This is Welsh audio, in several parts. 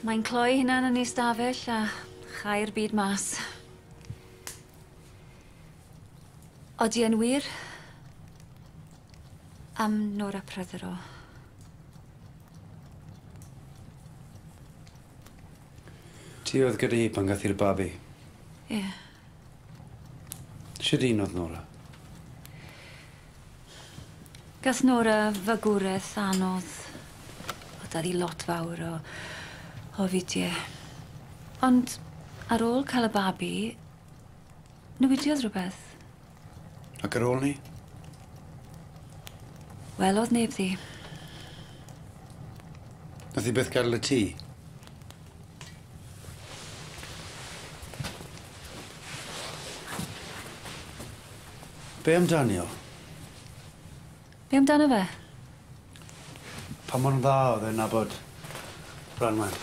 Mae'n cloi hynna'n yn ei stafell a chau'r byd mas. Odi yn wir am Nora Prythero. Ti oedd gyda hi pan gath i'r babi? Ie. Sut un oedd Nora? Gath Nora fagwraeth anodd. Oedd ddi lot fawr o fidie. Ond ar ôl cael y babi, newidiodd rhywbeth. Ac ar ôl ni? Welodd neb ddi. Nath hi byth gadael y tŷ? Be amdani o? Be amdano fe? Pa mor dda oedd e'n nabod Branwen?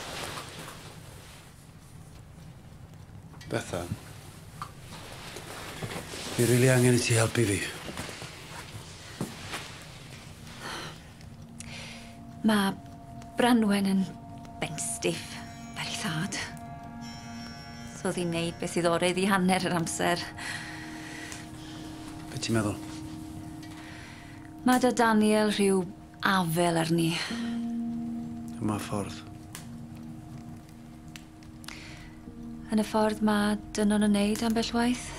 Bethan. Fi rili angen i ti helpu fi. Mae Branwen yn benstiff fel ei thad. So oedd hi'n neud beth iddoredd i hanner yr amser. Be ti'n meddwl? Mae da Daniel rhyw afel arni. Yma ffordd. Yn y ffordd mae dynon yn neud ambell waith.